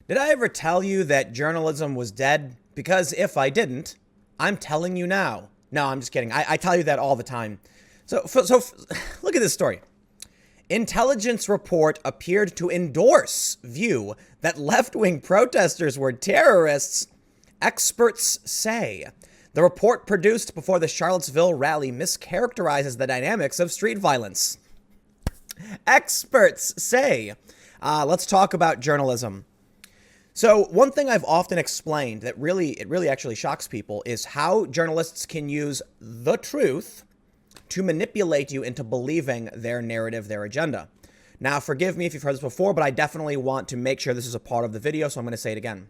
Did I ever tell you that journalism was dead? Because if I didn't, I'm telling you now. No, I'm just kidding. I tell you that all the time. So look at this story. Intelligence report appeared to endorse view that left-wing protesters were terrorists, experts say. The report produced before the Charlottesville rally mischaracterizes the dynamics of street violence. Experts say. Let's talk about journalism. So one thing I've often explained that really actually shocks people is how journalists can use the truth to manipulate you into believing their narrative, their agenda. Now, forgive me if you've heard this before, but I definitely want to make sure this is a part of the video, so I'm going to say it again.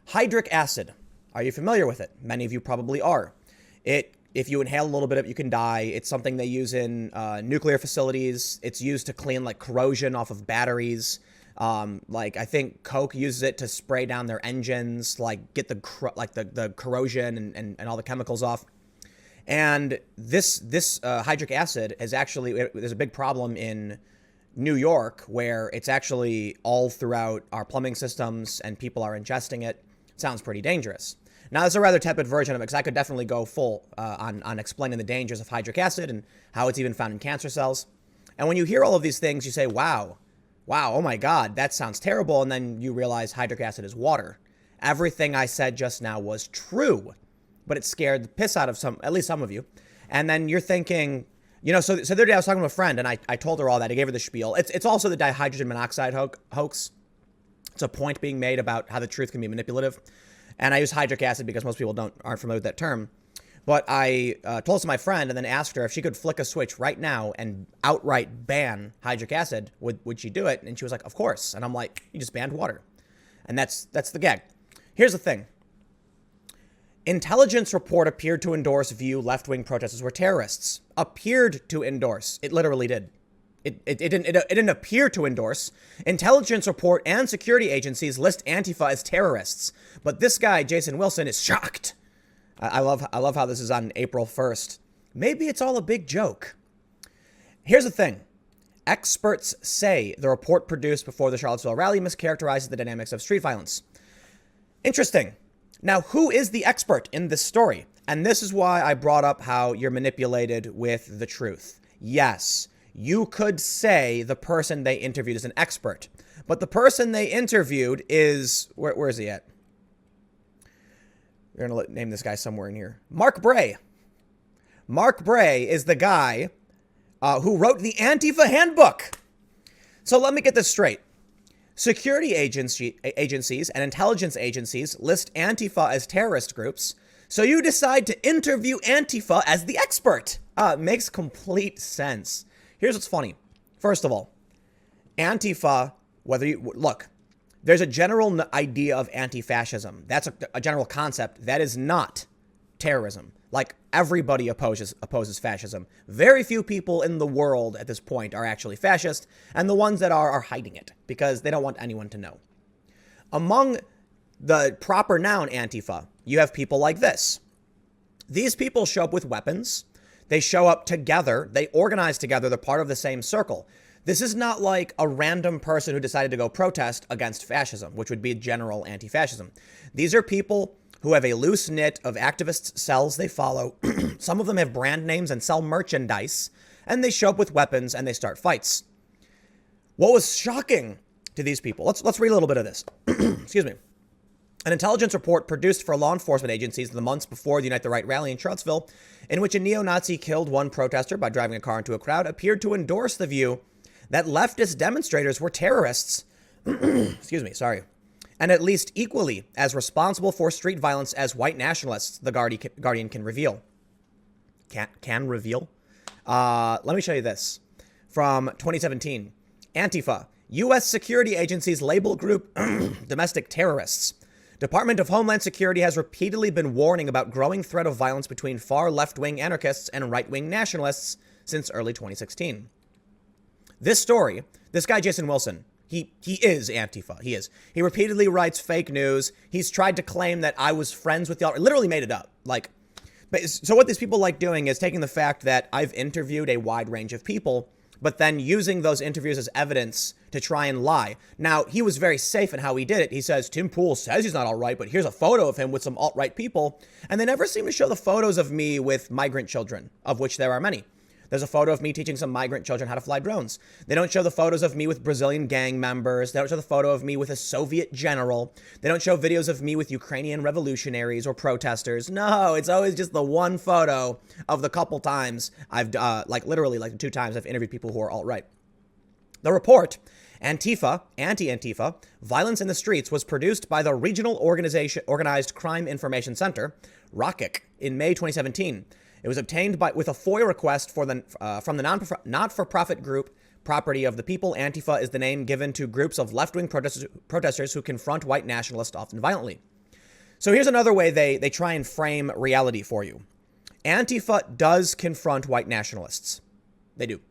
Hydric acid. Are you familiar with it? Many of you probably are. If you inhale a little bit of it, you can die. It's something they use in nuclear facilities. It's used to clean like corrosion off of batteries. Like I think Coke uses it to spray down their engines, like get the corrosion and all the chemicals off. And this hydric acid is actually, there's a big problem in New York where it's actually all throughout our plumbing systems and people are ingesting it. Sounds pretty dangerous. Now, it's a rather tepid version of it because I could definitely go full on explaining the dangers of hydric acid and how it's even found in cancer cells. And when you hear all of these things, you say, wow, oh my God, that sounds terrible. And then you realize hydric acid is water. Everything I said just now was true, but it scared the piss out of at least some of you. And then you're thinking, so the other day I was talking to a friend and I told her all that. I gave her the spiel. It's also the dihydrogen monoxide hoax. It's a point being made about how the truth can be manipulative. And I use hydric acid because most people aren't familiar with that term. But I told this to my friend and then asked her if she could flick a switch right now and outright ban hydric acid. Would she do it? And she was like, of course. And I'm like, you just banned water. And that's the gag. Here's the thing. Intelligence report appeared to endorse view left-wing protesters were terrorists. Appeared to endorse. It literally did. It didn't appear to endorse. Intelligence report and security agencies list Antifa as terrorists. But this guy, Jason Wilson, is shocked. I love how this is on April 1st. Maybe it's all a big joke. Here's the thing. Experts say the report produced before the Charlottesville rally mischaracterizes the dynamics of street violence. Interesting. Now, who is the expert in this story? And this is why I brought up how you're manipulated with the truth. Yes, you could say the person they interviewed is an expert, but the person they interviewed is, where is he at? We're going to name this guy somewhere in here. Mark Bray. Mark Bray is the guy who wrote the Antifa handbook. So let me get this straight. Security agencies and intelligence agencies list Antifa as terrorist groups. So you decide to interview Antifa as the expert. Makes complete sense. Here's what's funny. First of all, Antifa, look, there's a general idea of anti-fascism. That's a general concept. That is not terrorism. Like, everybody opposes fascism. Very few people in the world at this point are actually fascist, and the ones that are hiding it because they don't want anyone to know. Among the proper noun Antifa, you have people like this. These people show up with weapons. They show up together. They organize together. They're part of the same circle. This is not like a random person who decided to go protest against fascism, which would be general anti-fascism. These are people who have a loose knit of activist cells they follow. Some of them have brand names and sell merchandise, and they show up with weapons and they start fights. What was shocking to these people? Let's read a little bit of this. Excuse me. An intelligence report produced for law enforcement agencies in the months before the Unite the Right rally in Charlottesville, in which a neo-Nazi killed one protester by driving a car into a crowd, appeared to endorse the view that leftist demonstrators were terrorists. Excuse me, sorry. And at least equally as responsible for street violence as white nationalists, the Guardian can reveal. Can reveal? Let me show you this. From 2017. Antifa. U.S. security agencies label group domestic terrorists. Department of Homeland Security has repeatedly been warning about growing threat of violence between far left-wing anarchists and right-wing nationalists since early 2016. This story, this guy, Jason Wilson, he is Antifa. He is. He repeatedly writes fake news. He's tried to claim that I was friends with y'all. Literally made it up. So what these people like doing is taking the fact that I've interviewed a wide range of people, but then using those interviews as evidence to try and lie. Now, he was very safe in how he did it. He says, Tim Pool says he's not alt-right, but here's a photo of him with some alt-right people. And they never seem to show the photos of me with migrant children, of which there are many. There's a photo of me teaching some migrant children how to fly drones. They don't show the photos of me with Brazilian gang members. They don't show the photo of me with a Soviet general. They don't show videos of me with Ukrainian revolutionaries or protesters. No, it's always just the one photo of the couple times I've, literally the 2 times I've interviewed people who are alt-right. The report, Antifa, Anti-Antifa, Violence in the Streets, was produced by the Regional Organized Crime Information Center, ROCIC, in May 2017. It was obtained with a FOIA request from the not-for-profit group Property of the People. Antifa is the name given to groups of left-wing protesters who confront white nationalists, often violently. So here's another way they try and frame reality for you. Antifa does confront white nationalists. They do.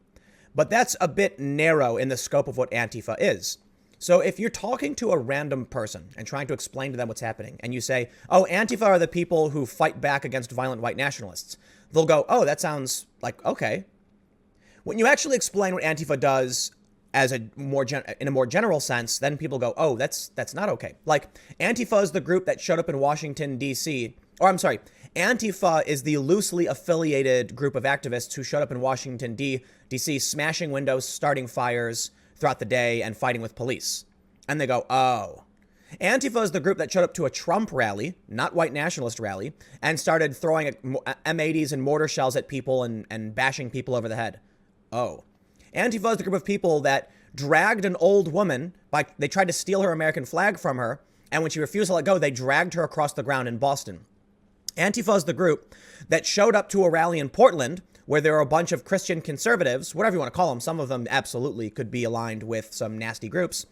But that's a bit narrow in the scope of what Antifa is. So if you're talking to a random person and trying to explain to them what's happening, and you say, oh, Antifa are the people who fight back against violent white nationalists, they'll go, oh, that sounds like, okay. When you actually explain what Antifa does as in a more general sense, then people go, oh, that's not okay. Like, Antifa is the group that showed up in Washington, D.C., or I'm sorry, Antifa is the loosely affiliated group of activists who showed up in Washington, D.C., smashing windows, starting fires throughout the day and fighting with police. And they go, oh. Antifa is the group that showed up to a Trump rally, not white nationalist rally, and started throwing M80s and mortar shells at people and bashing people over the head. Oh. Antifa is the group of people that dragged an old woman, they tried to steal her American flag from her, and when she refused to let go, they dragged her across the ground in Boston. Antifa is the group that showed up to a rally in Portland where there are a bunch of Christian conservatives, whatever you want to call them. Some of them absolutely could be aligned with some nasty groups.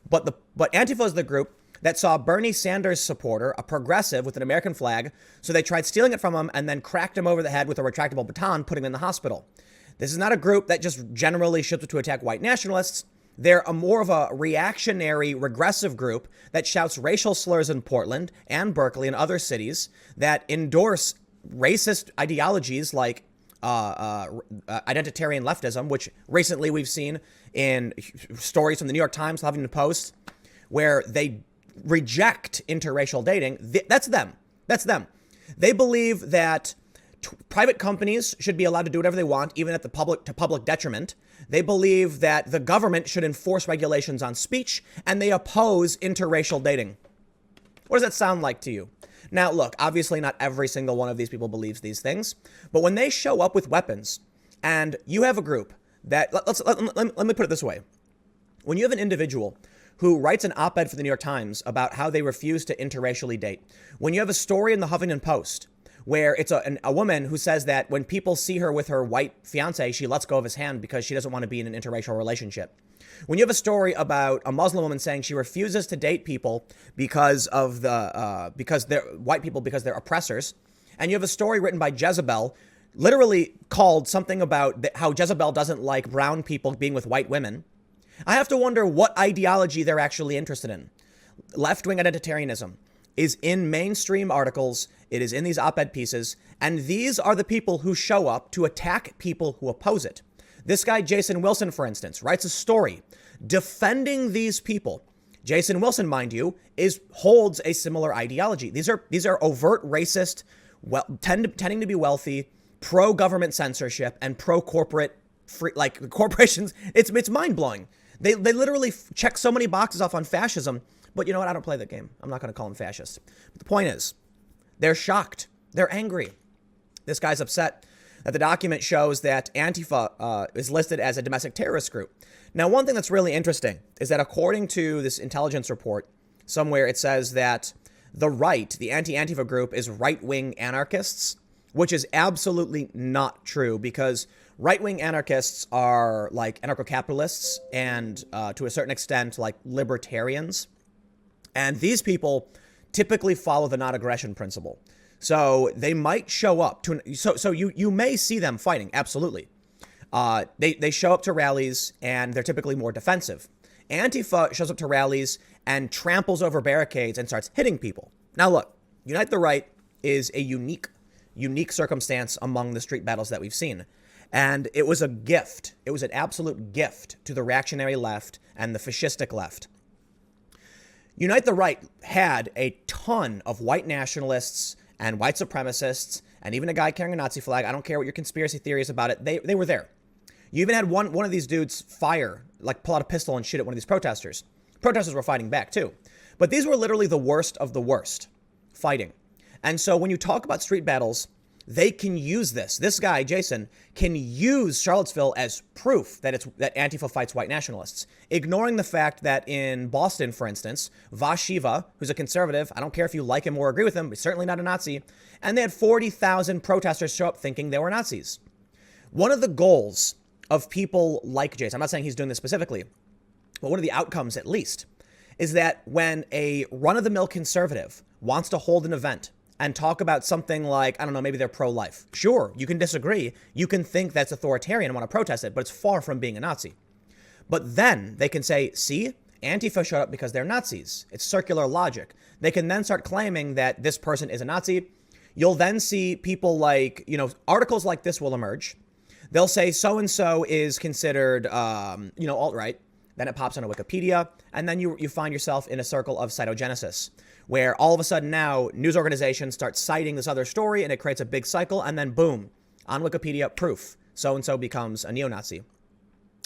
But Antifa is the group that saw Bernie Sanders supporter, a progressive with an American flag, so they tried stealing it from him and then cracked him over the head with a retractable baton, putting him in the hospital. This is not a group that just generally shows up to attack white nationalists. They're more of a reactionary, regressive group that shouts racial slurs in Portland and Berkeley and other cities that endorse racist ideologies like identitarian leftism, which recently we've seen in stories from the New York Times, Huffington Post, where they reject interracial dating. That's them. That's them. They believe that private companies should be allowed to do whatever they want, even at the public detriment. They believe that the government should enforce regulations on speech, and they oppose interracial dating. What does that sound like to you? Now, look, obviously not every single one of these people believes these things, but when they show up with weapons, and you have a group that, let me put it this way. When you have an individual who writes an op-ed for the New York Times about how they refuse to interracially date, when you have a story in the Huffington Post where it's a woman who says that when people see her with her white fiance, she lets go of his hand because she doesn't want to be in an interracial relationship. When you have a story about a Muslim woman saying she refuses to date people because they're white people because they're oppressors, and you have a story written by Jezebel, literally called something about how Jezebel doesn't like brown people being with white women, I have to wonder what ideology they're actually interested in. Left-wing identitarianism is in mainstream articles. It is in these op-ed pieces. And these are the people who show up to attack people who oppose it. This guy, Jason Wilson, for instance, writes a story defending these people. Jason Wilson, mind you, holds a similar ideology. These are overt racist, tending to be wealthy, pro-government censorship, and pro-corporate free, like corporations. It's mind-blowing. They literally check so many boxes off on fascism. But you know what? I don't play that game. I'm not going to call them fascists. But the point is, they're shocked. They're angry. This guy's upset that the document shows that Antifa is listed as a domestic terrorist group. Now, one thing that's really interesting is that according to this intelligence report, somewhere it says that the right, the anti-Antifa group, is right-wing anarchists, which is absolutely not true because right-wing anarchists are like anarcho-capitalists and to a certain extent like libertarians. And these people typically follow the non-aggression principle. So they might show up to, so you may see them fighting. Absolutely. They show up to rallies and they're typically more defensive. Antifa shows up to rallies and tramples over barricades and starts hitting people. Now look, Unite the Right is a unique circumstance among the street battles that we've seen. And it was a gift. It was an absolute gift to the reactionary left and the fascistic left. Unite the Right had a ton of white nationalists and white supremacists, and even a guy carrying a Nazi flag. I don't care what your conspiracy theories about it. They were there. You even had one of these dudes pull out a pistol and shoot at one of these protesters. Protesters were fighting back too. But these were literally the worst of the worst fighting. And so when you talk about street battles, they can use this. This guy, Jason, can use Charlottesville as proof that Antifa fights white nationalists, ignoring the fact that in Boston, for instance, Vashiva, who's a conservative, I don't care if you like him or agree with him, but certainly not a Nazi, and they had 40,000 protesters show up thinking they were Nazis. One of the goals of people like Jason, I'm not saying he's doing this specifically, but one of the outcomes at least, is that when a run-of-the-mill conservative wants to hold an event and talk about something like, I don't know, maybe they're pro-life. Sure, you can disagree. You can think that's authoritarian and want to protest it, but it's far from being a Nazi. But then they can say, see, Antifa showed up because they're Nazis. It's circular logic. They can then start claiming that this person is a Nazi. You'll then see people like, articles like this will emerge. They'll say so-and-so is considered, alt-right. Then it pops on a Wikipedia, and then you find yourself in a circle of cytogenesis, where all of a sudden now news organizations start citing this other story, and it creates a big cycle, and then boom, on Wikipedia, proof. So-and-so becomes a neo-Nazi.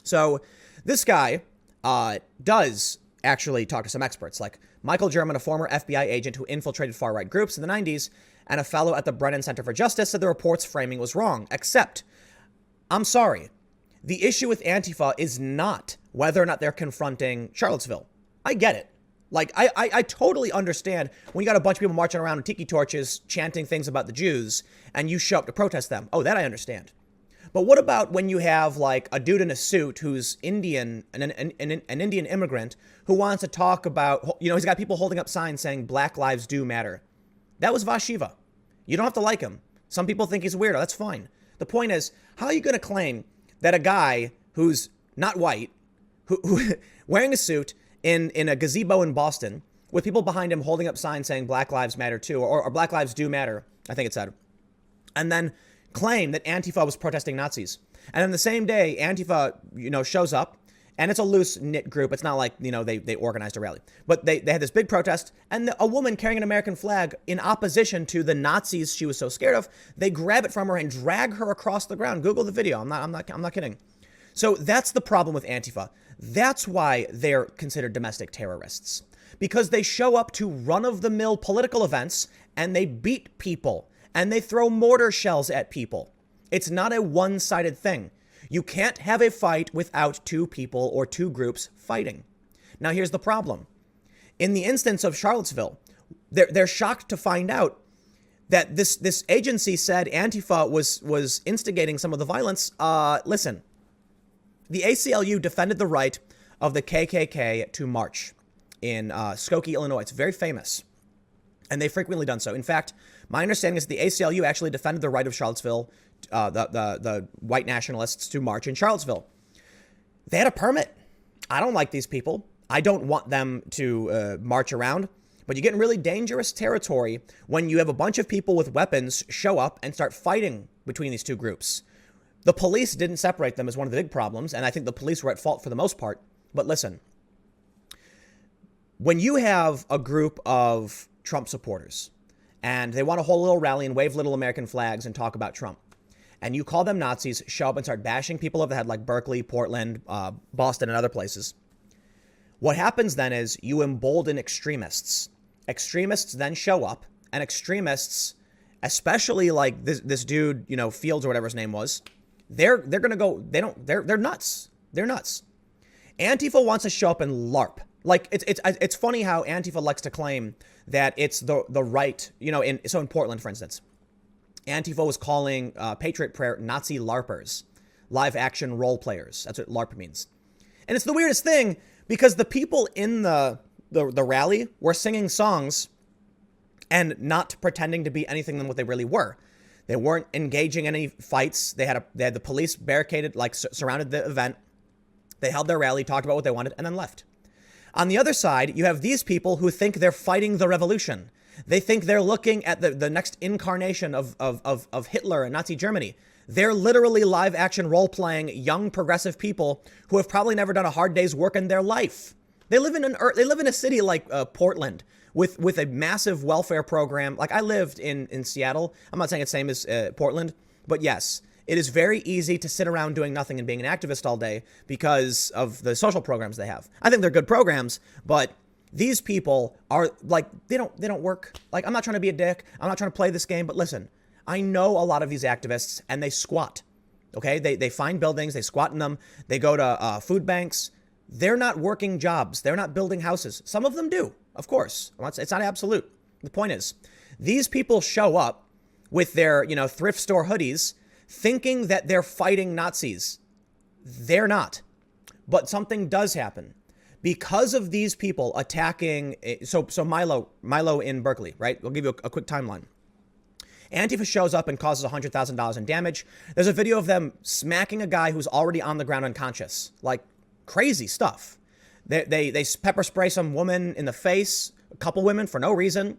So this guy does actually talk to some experts, like Michael German, a former FBI agent who infiltrated far-right groups in the 90s, and a fellow at the Brennan Center for Justice, said the report's framing was wrong, except, I'm sorry, the issue with Antifa is not whether or not they're confronting Charlottesville. I get it. I totally understand when you got a bunch of people marching around with tiki torches, chanting things about the Jews, and you show up to protest them. Oh, that I understand. But what about when you have like a dude in a suit who's Indian, an Indian immigrant who wants to talk about, he's got people holding up signs saying Black Lives Do Matter. That was Vashiva. You don't have to like him. Some people think he's a weirdo. That's fine. The point is, how are you going to claim that a guy who's not white, who wearing a suit in a gazebo in Boston with people behind him holding up signs saying Black Lives Matter too, or Black Lives Do Matter, I think it said, and then claim that Antifa was protesting Nazis. And then the same day, Antifa, shows up, and it's a loose knit group. It's not like, they organized a rally, but they had this big protest, and a woman carrying an American flag in opposition to the Nazis she was so scared of, they grab it from her and drag her across the ground. Google the video. I'm not kidding. So that's the problem with Antifa. That's why they're considered domestic terrorists, because they show up to run-of-the-mill political events and they beat people and they throw mortar shells at people. It's not a one-sided thing. You can't have a fight without two people or two groups fighting. Now, here's the problem. In the instance of Charlottesville, they're shocked to find out that this agency said Antifa was instigating some of the violence. Listen, the ACLU defended the right of the KKK to march in Skokie, Illinois. It's very famous, and they've frequently done so. In fact, my understanding is the ACLU actually defended the right of Charlottesville, the white nationalists, to march in Charlottesville. They had a permit. I don't like these people. I don't want them to march around. But you get in really dangerous territory when you have a bunch of people with weapons show up and start fighting between these two groups. The police didn't separate them as one of the big problems, and I think the police were at fault for the most part. But listen, when you have a group of Trump supporters and they want to hold a little rally and wave little American flags and talk about Trump, and you call them Nazis, show up and start bashing people over the head like Berkeley, Portland, Boston, and other places, what happens then is you embolden extremists. Extremists then show up, and extremists, especially like this dude, Fields or whatever his name was, they're gonna go. They're nuts. They're nuts. Antifa wants to show up and LARP. Like it's funny how Antifa likes to claim that it's the right. In Portland, for instance, Antifa was calling Patriot Prayer Nazi LARPers, live action role players. That's what LARP means. And it's the weirdest thing because the people in the rally were singing songs and not pretending to be anything than what they really were. They weren't engaging in any fights. They had the police barricaded, surrounded the event. They held their rally, talked about what they wanted, and then left. On the other side, you have these people who think they're fighting the revolution. They think they're looking at the next incarnation of Hitler and Nazi Germany. They're literally live action role playing young progressive people who have probably never done a hard day's work in their life. They live in a city like Portland with a massive welfare program. Like I lived in Seattle. I'm not saying it's the same as Portland, but yes, it is very easy to sit around doing nothing and being an activist all day because of the social programs they have. I think they're good programs, but these people are like, they don't work. Like, I'm not trying to be a dick. I'm not trying to play this game, but listen, I know a lot of these activists and they squat. Okay. They find buildings, they squat in them. They go to food banks. They're not working jobs. They're not building houses. Some of them do, of course. It's not absolute. The point is, these people show up with their, thrift store hoodies thinking that they're fighting Nazis. They're not. But something does happen. Because of these people attacking, so Milo in Berkeley, right? We'll give you a quick timeline. Antifa shows up and causes $100,000 in damage. There's a video of them smacking a guy who's already on the ground unconscious. Like, crazy stuff. They pepper spray some woman in the face, a couple women for no reason.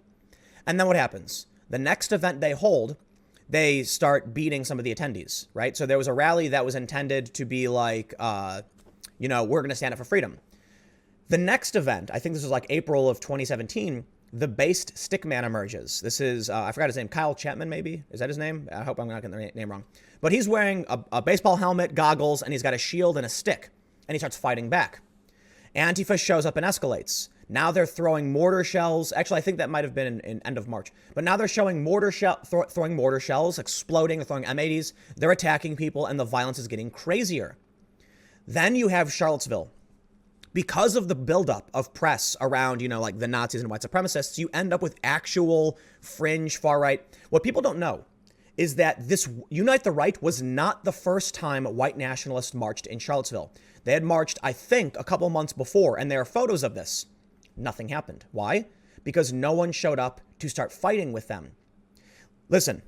And then what happens? The next event they hold, they start beating some of the attendees, right? So there was a rally that was intended to be like, we're going to stand up for freedom. The next event, I think this was like April of 2017, the based stickman emerges. This is, I forgot his name, Kyle Chapman, maybe? Is that his name? I hope I'm not getting the name wrong. But he's wearing a baseball helmet, goggles, and he's got a shield and a stick. And he starts fighting back. Antifa shows up and escalates. Now they're throwing mortar shells. Actually, I think that might have been in end of March. But now they're showing throwing mortar shells, exploding, they're throwing M80s. They're attacking people, and the violence is getting crazier. Then you have Charlottesville. Because of the buildup of press around, like the Nazis and white supremacists, you end up with actual fringe far right. What people don't know is that this Unite the Right was not the first time white nationalists marched in Charlottesville. They had marched, I think, a couple months before, and there are photos of this. Nothing happened. Why? Because no one showed up to start fighting with them. Listen,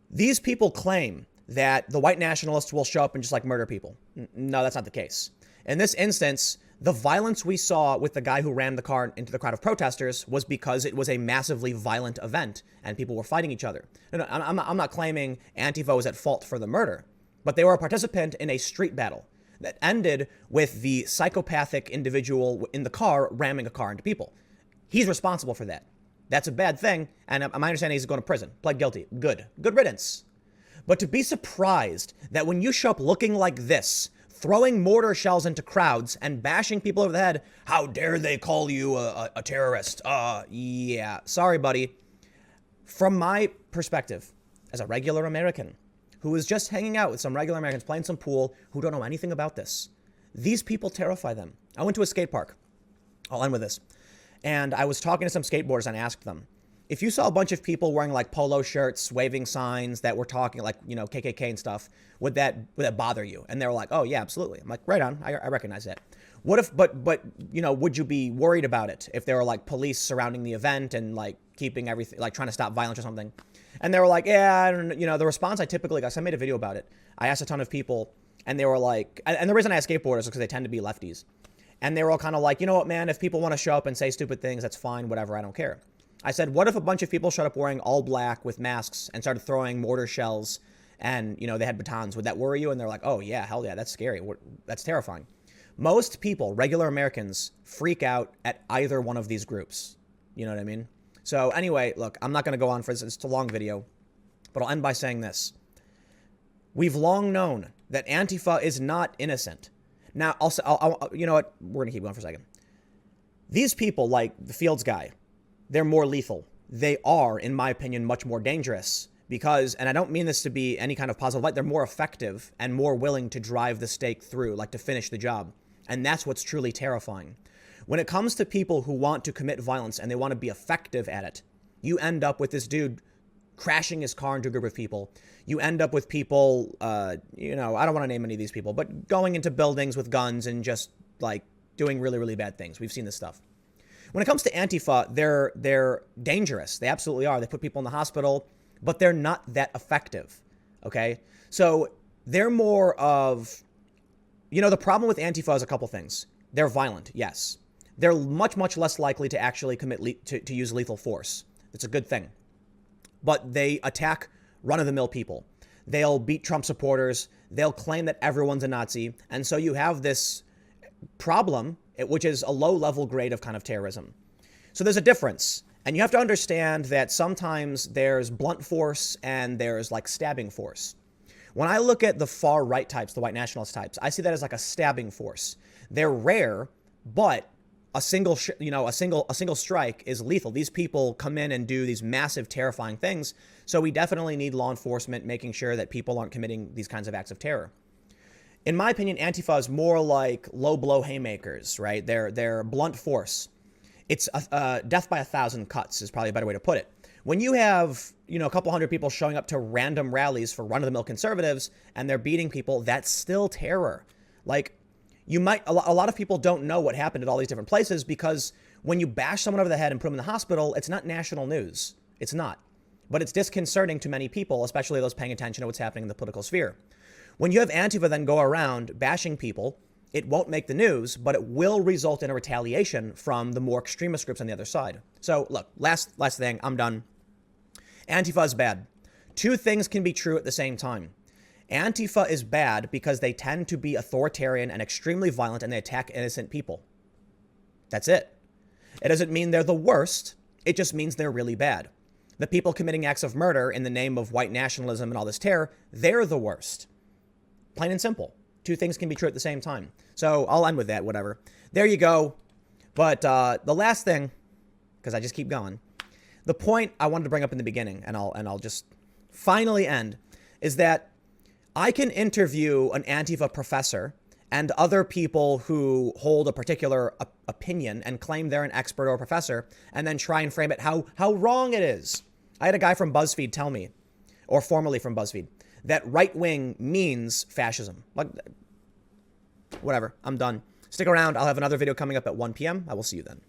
these people claim that the white nationalists will show up and just like murder people. No, that's not the case. In this instance, the violence we saw with the guy who ran the car into the crowd of protesters was because it was a massively violent event and people were fighting each other. No, I'm not claiming Antifa was at fault for the murder, but they were a participant in a street battle that ended with the psychopathic individual in the car ramming a car into people. He's responsible for that. That's a bad thing, and my understanding is he's going to prison. Pled guilty. Good riddance. But to be surprised that when you show up looking like this, throwing mortar shells into crowds and bashing people over the head, how dare they call you a terrorist? Yeah, sorry, buddy. From my perspective, as a regular American who is just hanging out with some regular Americans playing some pool who don't know anything about this, these people terrify them. I went to a skate park. I'll end with this. And I was talking to some skateboarders and asked them, if you saw a bunch of people wearing like polo shirts, waving signs that were talking like, KKK and stuff, would that bother you? And they were like, oh yeah, absolutely. I'm like, right on. I recognize that. What if, but, would you be worried about it if there were like police surrounding the event and like keeping everything, like trying to stop violence or something? And they were like, yeah, I don't know. The response I typically got, so I made a video about it. I asked a ton of people and they were like, and the reason I ask skateboarders is because they tend to be lefties. And they were all kind of like, you know what, man, if people want to show up and say stupid things, that's fine, whatever, I don't care. I said, what if a bunch of people showed up wearing all black with masks and started throwing mortar shells and, they had batons? Would that worry you? And they're like, oh yeah, hell yeah, that's scary. That's terrifying. Most people, regular Americans, freak out at either one of these groups. You know what I mean? So anyway, look, I'm not going to go on for this. It's a long video, but I'll end by saying this. We've long known that Antifa is not innocent. Now, I'll you know what? We're going to keep going for a second. These people, like the Fields guy, they're more lethal. They are, in my opinion, much more dangerous because, and I don't mean this to be any kind of positive light, they're more effective and more willing to drive the stake through, like to finish the job. And that's what's truly terrifying. When it comes to people who want to commit violence and they want to be effective at it, you end up with this dude crashing his car into a group of people. You end up with people, I don't want to name any of these people, but going into buildings with guns and just like doing really, really bad things. We've seen this stuff. When it comes to Antifa, they're dangerous. They absolutely are. They put people in the hospital, but they're not that effective. Okay? So they're more of, the problem with Antifa is a couple things. They're violent, yes. They're much, much less likely to actually to use lethal force. It's a good thing. But they attack run-of-the-mill people. They'll beat Trump supporters. They'll claim that everyone's a Nazi. And so you have this problem, which is a low-level grade of kind of terrorism. So there's a difference. And you have to understand that sometimes there's blunt force and there's like stabbing force. When I look at the far right types, the white nationalist types, I see that as like a stabbing force. They're rare, but a single strike is lethal. These people come in and do these massive, terrifying things. So we definitely need law enforcement making sure that people aren't committing these kinds of acts of terror. In my opinion, Antifa is more like low blow haymakers, right? They're blunt force. It's death by 1,000 cuts is probably a better way to put it. When you have, a couple hundred people showing up to random rallies for run-of-the-mill conservatives and they're beating people, that's still terror. Like, a lot of people don't know what happened at all these different places because when you bash someone over the head and put them in the hospital, it's not national news. It's not. But it's disconcerting to many people, especially those paying attention to what's happening in the political sphere. When you have Antifa then go around bashing people, it won't make the news, but it will result in a retaliation from the more extremist groups on the other side. So look, last thing, I'm done. Antifa is bad. Two things can be true at the same time. Antifa is bad because they tend to be authoritarian and extremely violent and they attack innocent people. That's it. It doesn't mean they're the worst. It just means they're really bad. The people committing acts of murder in the name of white nationalism and all this terror, they're the worst. Plain and simple. Two things can be true at the same time. So I'll end with that, whatever. There you go. But the last thing, because I just keep going, the point I wanted to bring up in the beginning, and I'll just finally end, is that I can interview an Antifa professor and other people who hold a particular opinion and claim they're an expert or a professor, and then try and frame it how wrong it is. I had a guy from BuzzFeed tell me, or formerly from BuzzFeed, that right-wing means fascism. Like, whatever, I'm done. Stick around. I'll have another video coming up at 1 p.m. I will see you then.